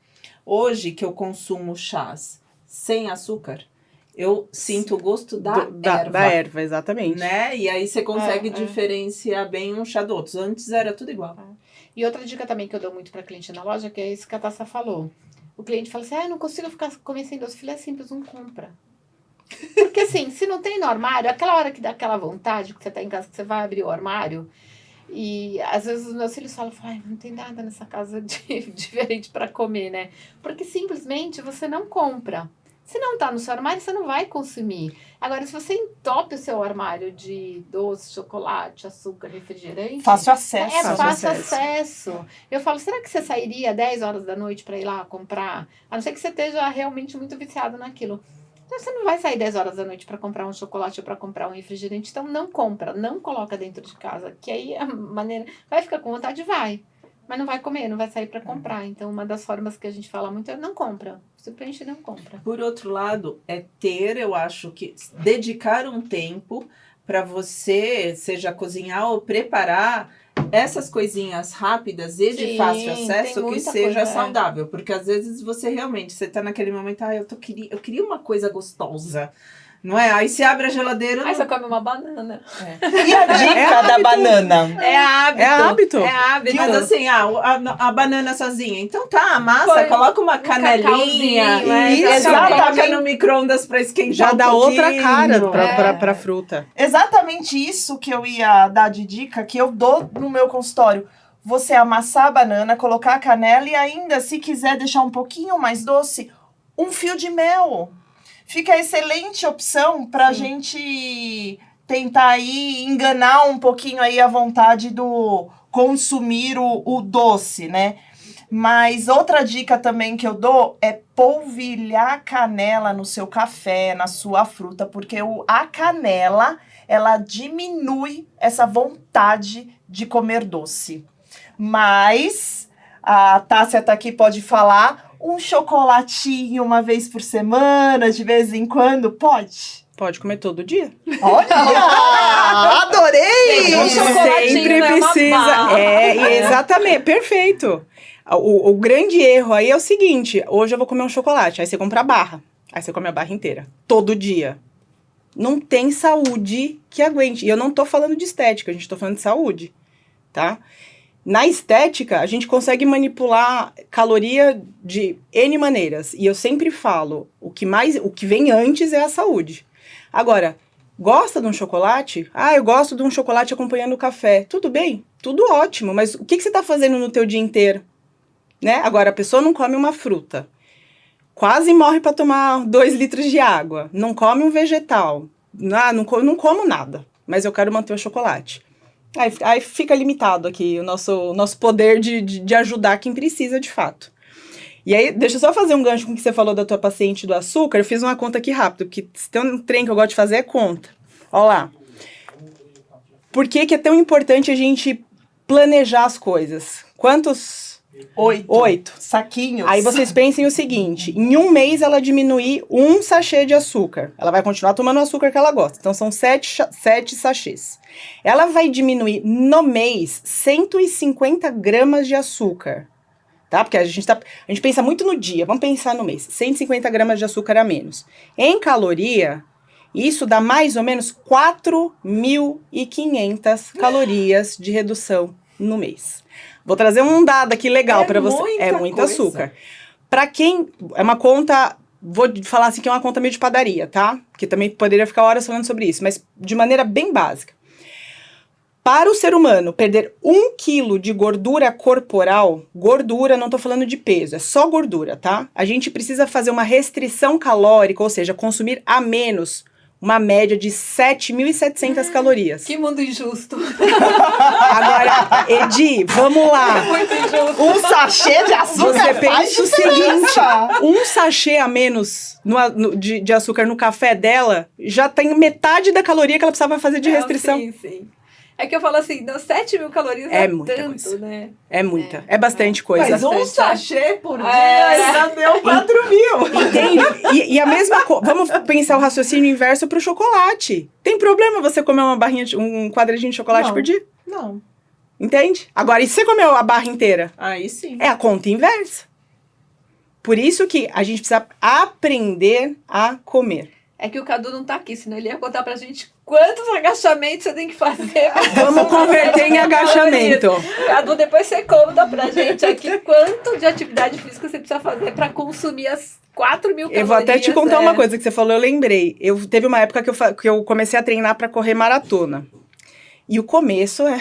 Hoje que eu consumo chás sem açúcar, eu sinto o gosto da erva. Da erva, exatamente. Né? E aí você consegue É. diferenciar bem um chá do outro. Antes era tudo igual. E outra dica também que eu dou muito para cliente na loja, que é isso que a Tassa falou. O cliente fala assim, eu não consigo ficar comendo sem doce. Eu falei, é simples, não compra. Porque assim, se não tem no armário, aquela hora que dá aquela vontade, que você tá em casa, que você vai abrir o armário, e às vezes os meus filhos falam, ai, não tem nada nessa casa diferente para comer, né? Porque simplesmente você não compra. Se não tá no seu armário, você não vai consumir. Agora, se você entope o seu armário de doce, chocolate, açúcar, refrigerante... Fácil acesso. É fácil acesso. Eu falo, será que você sairia 10 horas da noite para ir lá comprar? A não ser que você esteja realmente muito viciado naquilo. Então, você não vai sair 10 horas da noite para comprar um chocolate ou para comprar um refrigerante. Então, não compra, não coloca dentro de casa. Que aí a maneira... Vai ficar com vontade? Vai. Mas não vai comer, não vai sair para comprar. Então, uma das formas que a gente fala muito é não compra. Simplesmente não compra. Por outro lado, eu acho que dedicar um tempo para você, seja cozinhar ou preparar essas coisinhas rápidas e de Sim, fácil tem acesso que muita seja coisa, saudável. Porque às vezes você realmente, você tá naquele momento, eu queria uma coisa gostosa. Não é? Aí você abre a geladeira... Aí você come uma banana. E a dica da banana? É hábito. É hábito. É hábito. Mas assim, a banana sozinha. Então tá, amassa, Põe coloca uma canelinha. cacauzinho, Isso, Coloca exatamente. no micro-ondas pra esquentar Já um dá outra pouquinho. cara É. pra fruta. Exatamente isso que eu ia dar de dica, que eu dou no meu consultório. Você amassar a banana, colocar a canela e ainda, se quiser deixar um pouquinho mais doce, um fio de mel. Fica excelente opção pra gente tentar aí enganar um pouquinho aí a vontade do consumir o doce, né? Mas outra dica também que eu dou é polvilhar canela no seu café, na sua fruta, porque a canela, ela diminui essa vontade de comer doce. Mas a Tássia tá aqui, pode falar, um chocolatinho uma vez por semana, de vez em quando, pode? Pode comer todo dia. Olha! Adorei! Gente, um chocolatinho Sempre é uma precisa. barra. Exatamente, perfeito. O grande erro aí é o seguinte: hoje eu vou comer um chocolate, aí você compra a barra, aí você come a barra inteira, todo dia. Não tem saúde que aguente. E eu não tô falando de estética, a gente tá falando de saúde, tá? Na estética, a gente consegue manipular caloria de N maneiras. E eu sempre falo, o que vem antes é a saúde. Agora, gosta de um chocolate? Ah, eu gosto de um chocolate acompanhando o café. Tudo bem, tudo ótimo, mas o que você está fazendo no teu dia inteiro? Né? Agora, a pessoa não come uma fruta, quase morre para tomar 2 litros de água, não come um vegetal, não como nada, mas eu quero manter o chocolate. Aí fica limitado aqui o nosso poder de ajudar quem precisa de fato. E aí, deixa eu só fazer um gancho com o que você falou da tua paciente do açúcar. Eu fiz uma conta aqui rápido, porque se tem um trem que eu gosto de fazer é conta. Olha lá. Por que é tão importante a gente planejar as coisas? Quantos? 8. Saquinhos. Aí vocês pensem o seguinte, em um mês ela diminuir 1 sachê de açúcar. Ela vai continuar tomando o açúcar que ela gosta. Então são 7 sachês. Ela vai diminuir no mês 150 gramas de açúcar. Tá? Porque a gente pensa muito no dia, vamos pensar no mês. 150 gramas de açúcar a menos. Em caloria, isso dá mais ou menos 4.500 calorias de redução no mês. Vou trazer um dado aqui legal para você. É muito coisa. açúcar. Para quem... É uma conta... Vou falar assim que é uma conta meio de padaria, tá? Que também poderia ficar horas falando sobre isso. Mas de maneira bem básica. Para o ser humano perder 1 quilo de gordura corporal... Gordura, não tô falando de peso. É só gordura, tá? A gente precisa fazer uma restrição calórica. Ou seja, consumir a menos... Uma média de 7.700 calorias. Que mundo injusto. Agora, Edi, vamos lá. Muito injusto. Um sachê de açúcar Você faz pensa o diferença. seguinte, um sachê a menos de açúcar no café dela já tem metade da caloria que ela precisava fazer de restrição. Não, sim. É que eu falo assim, 7.000 calorias É é muita tanto, coisa. né? É muita, é bastante coisa. Mas um Bastante, sachê por dia É. já deu 4.000. Entende? E a mesma coisa, vamos pensar o raciocínio inverso pro chocolate. Tem problema você comer uma barrinha, um quadradinho de chocolate Não. por dia? Não. Entende? Agora, e se você comeu a barra inteira? Aí sim. É a conta inversa. Por isso que a gente precisa aprender a comer. É que o Cadu não tá aqui, senão ele ia contar pra gente quantos agachamentos você tem que fazer. Vamos converter em agachamento. Cadu, depois você conta pra gente aqui quanto de atividade física você precisa fazer pra consumir as 4.000 calorias. Eu vou até te contar uma coisa que você falou, eu lembrei. Teve uma época que eu comecei a treinar pra correr maratona. E o começo é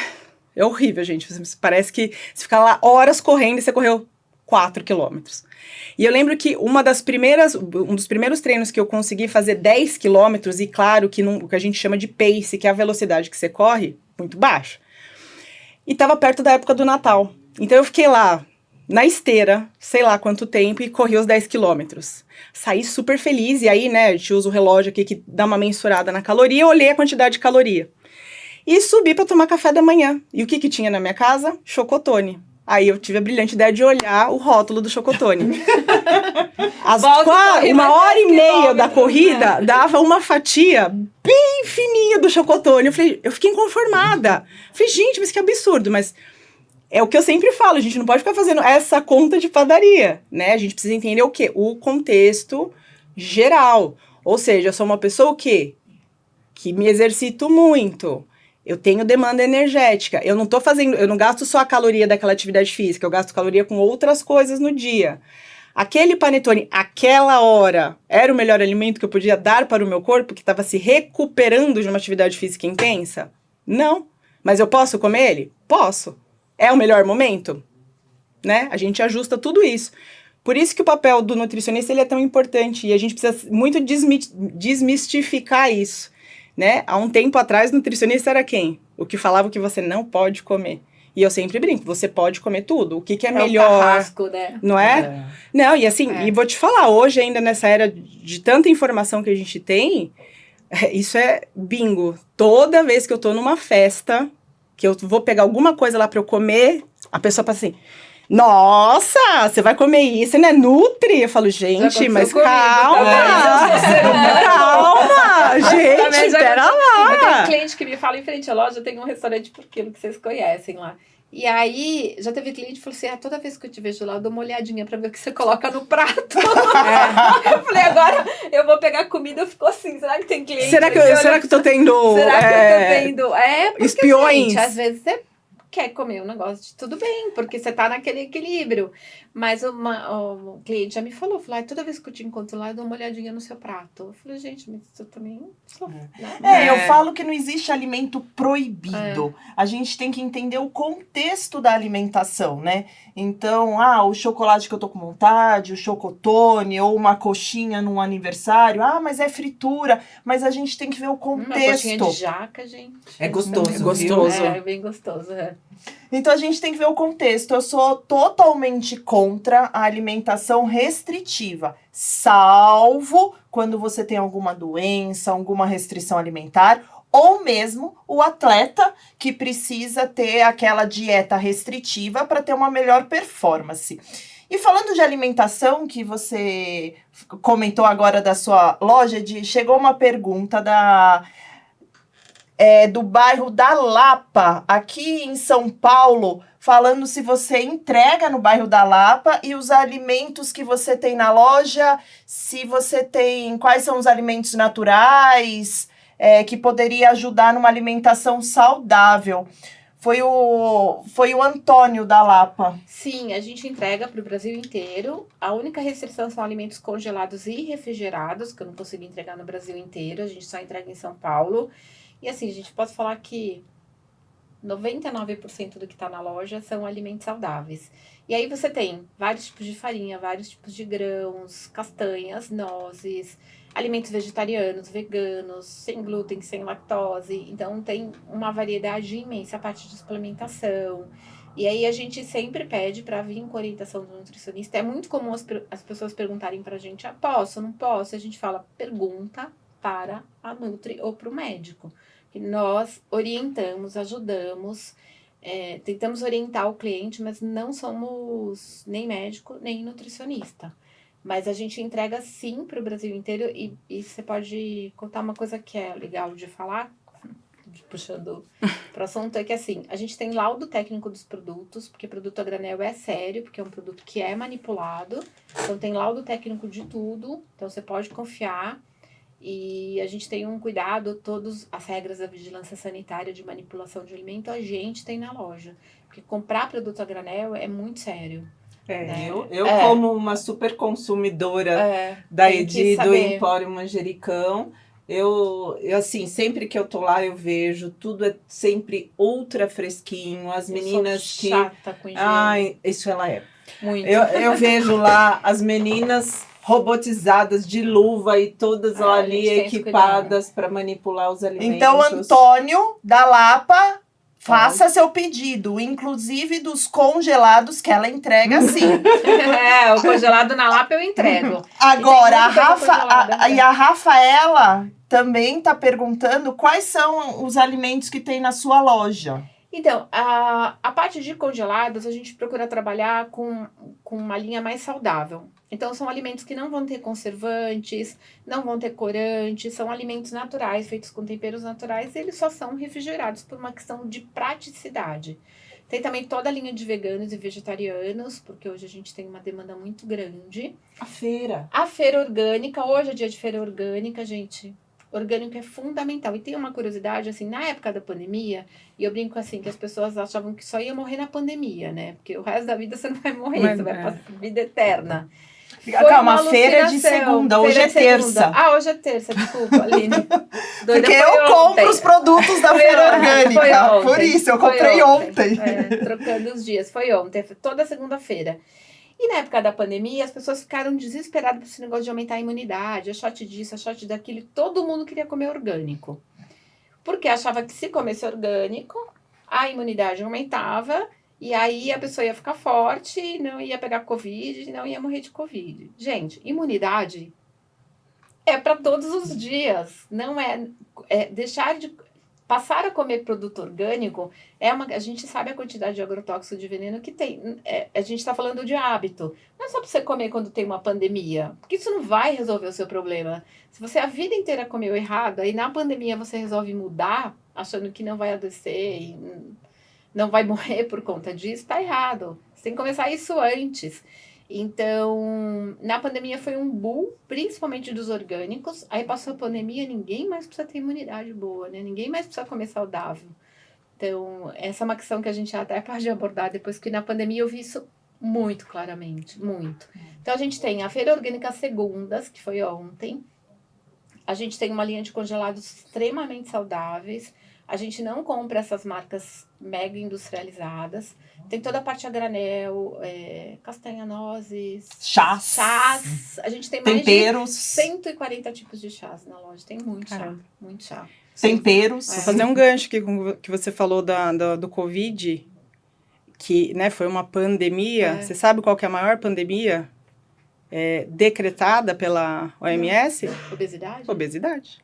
horrível, gente. Parece que você fica lá horas correndo e você correu 4 quilômetros. E eu lembro que um dos primeiros treinos que eu consegui fazer 10 quilômetros, e claro que o que a gente chama de pace, que é a velocidade que você corre, muito baixa. E tava perto da época do Natal. Então eu fiquei lá, na esteira, sei lá quanto tempo, e corri os 10 quilômetros. Saí super feliz, e aí, né, a gente usa o relógio aqui que dá uma mensurada na caloria, eu olhei a quantidade de caloria. E subi pra tomar café da manhã. E o que tinha na minha casa? Chocotone. Aí eu tive a brilhante ideia de olhar o rótulo do chocotone. Uma hora e meia da corrida, dava uma fatia bem fininha do chocotone. Eu fiquei inconformada. Falei, gente, mas que absurdo. Mas é o que eu sempre falo, a gente não pode ficar fazendo essa conta de padaria, né? A gente precisa entender o quê? O contexto geral. Ou seja, eu sou uma pessoa que me exercito muito. Eu tenho demanda energética. Eu não gasto só a caloria daquela atividade física, eu gasto caloria com outras coisas no dia. Aquele panetone, aquela hora, era o melhor alimento que eu podia dar para o meu corpo, que estava se recuperando de uma atividade física intensa? Não. Mas eu posso comer ele? Posso. É o melhor momento? Né? A gente ajusta tudo isso. Por isso que o papel do nutricionista ele é tão importante. E a gente precisa muito desmistificar isso. Né? Há um tempo atrás, nutricionista era quem? O que falava que você não pode comer. E eu sempre brinco, você pode comer tudo. O que é melhor? O carrasco, né? Não é? Não, e assim, e vou te falar, hoje ainda nessa era de tanta informação que a gente tem, isso é bingo. Toda vez que eu tô numa festa, que eu vou pegar alguma coisa lá pra eu comer, a pessoa passa assim... Nossa, você vai comer isso, né? Nutri. Eu falo, gente, mas calma. Calma, gente, pera lá. Eu tenho um cliente que me fala em frente à loja, tem um restaurante por quilo que vocês conhecem lá. E aí, já teve cliente que falou assim, toda vez que eu te vejo lá, eu dou uma olhadinha pra ver o que você coloca no prato. Eu falei, agora eu vou pegar comida, eu fico assim, será que tem cliente? Será que eu tô tendo... Será que eu tô tendo? Porque, espiões? Gente, às vezes você quer comer um negócio de tudo bem, porque você tá naquele equilíbrio. Mas o cliente já me falou, toda vez que eu te encontro lá, eu dou uma olhadinha no seu prato. Eu falei, gente, mas eu também sou... Eu falo que não existe alimento proibido. A gente tem que entender o contexto da alimentação, né? Então, o chocolate que eu tô com vontade, o chocotone, ou uma coxinha num aniversário. Mas é fritura. Mas a gente tem que ver o contexto. Uma coxinha de jaca, gente. É gostoso, É gostoso. É bem gostoso, Então, a gente tem que ver o contexto. Eu sou totalmente contra a alimentação restritiva, salvo quando você tem alguma doença, alguma restrição alimentar, ou mesmo o atleta que precisa ter aquela dieta restritiva para ter uma melhor performance. E falando de alimentação, que você comentou agora da sua loja, chegou uma pergunta do bairro da Lapa, aqui em São Paulo, falando se você entrega no bairro da Lapa e os alimentos que você tem na loja, se você tem, quais são os alimentos naturais, que poderia ajudar numa alimentação saudável. Foi o Antônio da Lapa. Sim, a gente entrega para o Brasil inteiro. A única restrição são alimentos congelados e refrigerados, que eu não consigo entregar no Brasil inteiro. A gente só entrega em São Paulo. E assim, a gente pode falar que 99% do que está na loja são alimentos saudáveis. E aí você tem vários tipos de farinha, vários tipos de grãos, castanhas, nozes, alimentos vegetarianos, veganos, sem glúten, sem lactose. Então tem uma variedade imensa, a parte de suplementação. E aí a gente sempre pede para vir com orientação do nutricionista. É muito comum as pessoas perguntarem para a gente, posso, não posso? A gente fala, pergunta para a Nutri ou para o médico. Que nós orientamos, ajudamos, tentamos orientar o cliente, mas não somos nem médico, nem nutricionista. Mas a gente entrega sim para o Brasil inteiro e você pode contar uma coisa que é legal de falar, puxando para o assunto, é que assim, a gente tem laudo técnico dos produtos, porque produto a granel é sério, porque é um produto que é manipulado, então tem laudo técnico de tudo, então você pode confiar. E a gente tem um cuidado, todas as regras da vigilância sanitária de manipulação de alimento, a gente tem na loja. Porque comprar produto a granel é muito sério. Né? Eu como uma super consumidora da Edi, do Empório Manjericão, eu assim, sempre que eu tô lá eu vejo, tudo é sempre ultra fresquinho, as meninas sou chata com higiene. Ai, isso ela é. Muito. Eu vejo lá as meninas robotizadas de luva e todas ali equipadas para manipular os alimentos. Então, Antônio da Lapa, faça seu pedido, inclusive dos congelados que ela entrega sim. O congelado na Lapa eu entrego. Agora, a Rafaela também está perguntando quais são os alimentos que tem na sua loja. Então, a parte de congelados, a gente procura trabalhar com uma linha mais saudável. Então, são alimentos que não vão ter conservantes, não vão ter corantes, são alimentos naturais, feitos com temperos naturais, e eles só são refrigerados por uma questão de praticidade. Tem também toda a linha de veganos e vegetarianos, porque hoje a gente tem uma demanda muito grande. A feira orgânica, hoje é dia de feira orgânica, gente. Orgânico é fundamental. E tem uma curiosidade, assim, na época da pandemia, e eu brinco assim, que as pessoas achavam que só ia morrer na pandemia, né? Porque o resto da vida você não vai morrer, você vai passar vida eterna. Calma, feira de segunda, hoje é terça. Hoje é terça, desculpa, Aline. Porque eu compro os produtos da feira orgânica, por isso, eu comprei ontem. Trocando os dias, foi ontem, toda segunda-feira. E na época da pandemia, as pessoas ficaram desesperadas por esse negócio de aumentar a imunidade, a shot disso, a shot daquilo, todo mundo queria comer orgânico. Porque achava que se comesse orgânico, a imunidade aumentava, e aí a pessoa ia ficar forte, não ia pegar Covid, não ia morrer de Covid. Gente, imunidade é para todos os dias, não é deixar de... Passar a comer produto orgânico, a gente sabe a quantidade de agrotóxico de veneno que tem. A gente está falando de hábito. Não é só para você comer quando tem uma pandemia, porque isso não vai resolver o seu problema. Se você a vida inteira comeu errado, aí na pandemia você resolve mudar, achando que não vai adoecer e não vai morrer por conta disso, está errado. Você tem que começar isso antes. Então, na pandemia foi um boom, principalmente dos orgânicos. Aí passou a pandemia, ninguém mais precisa ter imunidade boa, né? Ninguém mais precisa comer saudável. Então, essa é uma questão que a gente até pode abordar depois, que na pandemia eu vi isso muito claramente, muito. Então, a gente tem a Feira Orgânica Segundas, que foi ontem. A gente tem uma linha de congelados extremamente saudáveis. A gente não compra essas marcas mega industrializadas. Tem toda a parte a granel, castanha, nozes, chás. A gente tem mais temperos. De 140 tipos de chás na loja. Tem muito chá, muito chá. Temperos. Vou fazer um gancho aqui com que você falou do Covid, que, né, foi uma pandemia. Você sabe qual que é a maior pandemia decretada pela OMS? Obesidade? Obesidade.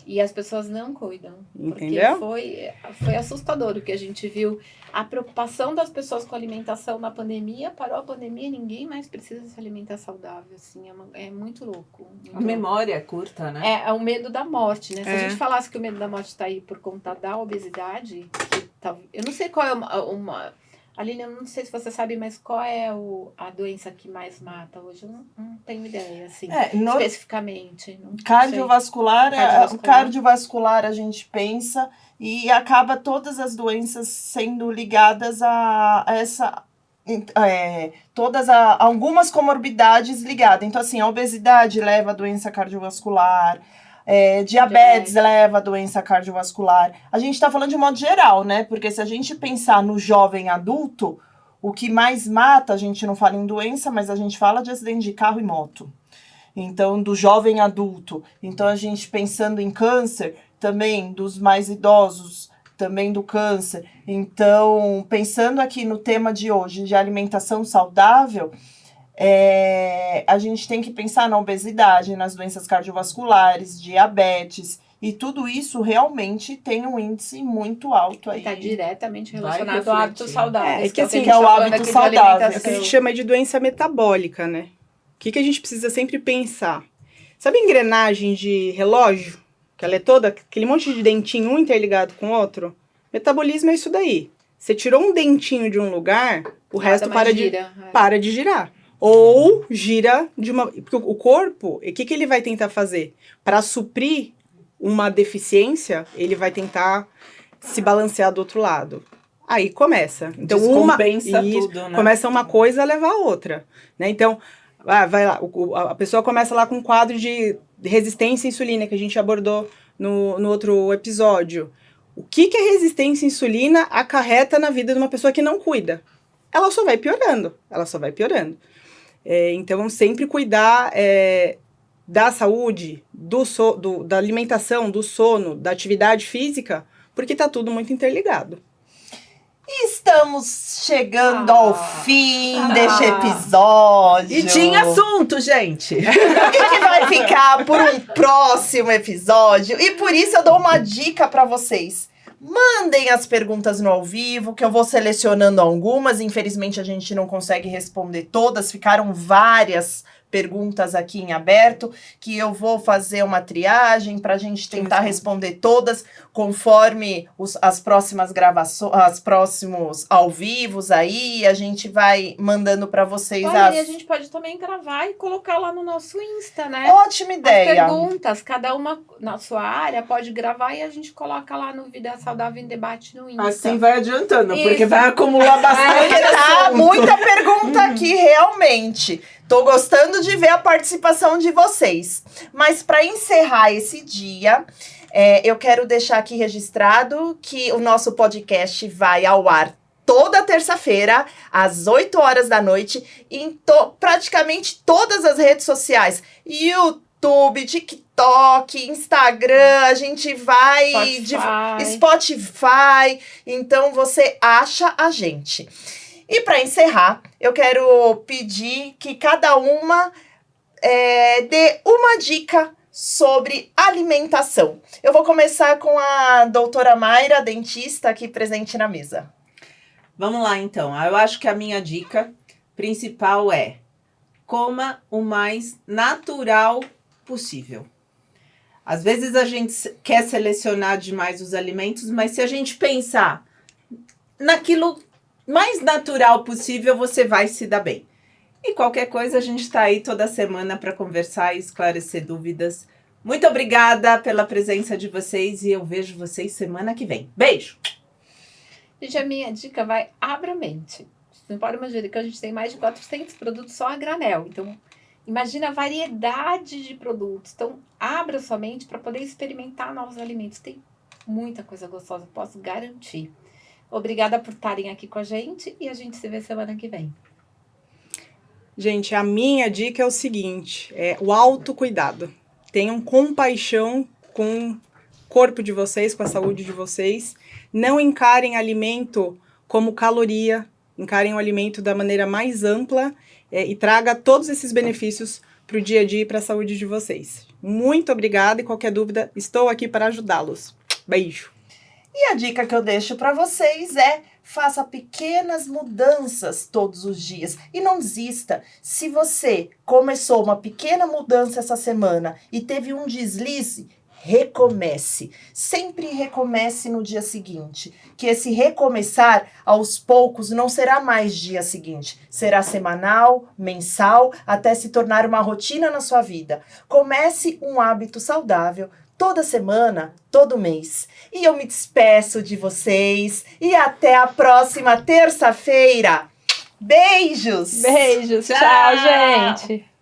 E as pessoas não cuidam. Entendeu? Porque foi assustador o que a gente viu. A preocupação das pessoas com alimentação na pandemia, parou a pandemia, ninguém mais precisa se alimentar saudável, assim, é muito louco. A memória é curta, né? É o medo da morte, né? Se a É. gente falasse que o medo da morte está aí por conta da obesidade, eu não sei qual é uma... Aline, eu não sei se você sabe, mas qual é a doença que mais mata hoje? Eu não tenho ideia, assim, especificamente. Não Cardiovascular, Cardiovascular. cardiovascular a gente pensa e acaba todas as doenças sendo ligadas a essa... algumas comorbidades ligadas. Então, assim, a obesidade leva a doença cardiovascular, diabetes leva a doença cardiovascular. A gente está falando de modo geral, né? Porque se a gente pensar no jovem adulto, o que mais mata, a gente não fala em doença, mas a gente fala de acidente de carro e moto. Então, do jovem adulto. Então, a gente pensando em câncer, também dos mais idosos, também do câncer. Então, pensando aqui no tema de hoje, de alimentação saudável, a gente tem que pensar na obesidade, nas doenças cardiovasculares, diabetes, e tudo isso realmente tem um índice muito alto aí. Está diretamente Vai relacionado ao hábito refletir. saudável. Que assim, que é o hábito saudável. É o que a gente chama de doença metabólica, né? O que a gente precisa sempre pensar? Sabe a engrenagem de relógio? Que ela é toda, aquele monte de dentinho, um interligado com o outro? Metabolismo é isso daí. Você tirou um dentinho de um lugar, o resto para de girar. Ou gira de uma... Porque o corpo, o que ele vai tentar fazer? Para suprir uma deficiência, ele vai tentar se balancear do outro lado. Aí começa. Então, Descompensa tudo, né? Começa uma coisa a levar a outra. Né? Então, vai lá, a pessoa começa lá com um quadro de resistência à insulina, que a gente abordou no outro episódio. O que a resistência à insulina acarreta na vida de uma pessoa que não cuida? Ela só vai piorando. Então, sempre cuidar da saúde, da alimentação, do sono, da atividade física, porque tá tudo muito interligado. Estamos chegando ao fim deste episódio. E tinha assunto, gente. E que vai ficar por um próximo episódio. E por isso eu dou uma dica para vocês. Mandem as perguntas no ao vivo, que eu vou selecionando algumas. Infelizmente, a gente não consegue responder todas. Ficaram várias perguntas aqui em aberto, que eu vou fazer uma triagem para a gente tentar responder todas, conforme as próximas gravações, os próximos ao vivos aí, a gente vai mandando para vocês. Olha, e a gente pode também gravar e colocar lá no nosso Insta, né? Ótima ideia. As perguntas, cada uma na sua área, pode gravar e a gente coloca lá no Vida Saudável em Debate no Insta. Assim vai adiantando, Isso. porque vai acumular bastante Porque tá assunto. muita pergunta aqui, realmente. Tô gostando de ver a participação de vocês. Mas para encerrar esse dia, eu quero deixar aqui registrado que o nosso podcast vai ao ar toda terça-feira, às 8 horas da noite, em praticamente todas as redes sociais. YouTube, TikTok, Instagram, a gente vai... Spotify. Então, você acha a gente. E para encerrar, eu quero pedir que cada uma dê uma dica sobre alimentação. Eu vou começar com a doutora Mayra, dentista, aqui presente na mesa. Vamos lá, então. Eu acho que a minha dica principal é: coma o mais natural possível. Às vezes a gente quer selecionar demais os alimentos, mas se a gente pensar naquilo mais natural possível, você vai se dar bem. E qualquer coisa, a gente está aí toda semana para conversar e esclarecer dúvidas. Muito obrigada pela presença de vocês e eu vejo vocês semana que vem. Beijo! Gente, a minha dica vai: abra a mente. Você não pode imaginar que a gente tem mais de 400 produtos só a granel. Então, imagina a variedade de produtos. Então, abra sua mente para poder experimentar novos alimentos. Tem muita coisa gostosa, posso garantir. Obrigada por estarem aqui com a gente e a gente se vê semana que vem. Gente, a minha dica é o seguinte, o autocuidado. Tenham compaixão com o corpo de vocês, com a saúde de vocês. Não encarem alimento como caloria, encarem o alimento da maneira mais ampla e traga todos esses benefícios para o dia a dia e para a saúde de vocês. Muito obrigada e qualquer dúvida, estou aqui para ajudá-los. Beijo! E a dica que eu deixo para vocês é: faça pequenas mudanças todos os dias e não desista. Se você começou uma pequena mudança essa semana e teve um deslize, recomece. Sempre recomece no dia seguinte. Que esse recomeçar, aos poucos, não será mais dia seguinte. Será semanal, mensal, até se tornar uma rotina na sua vida. Comece um hábito saudável toda semana, todo mês. E eu me despeço de vocês e até a próxima terça-feira. Beijos! Beijos, Tchau. tchau, gente!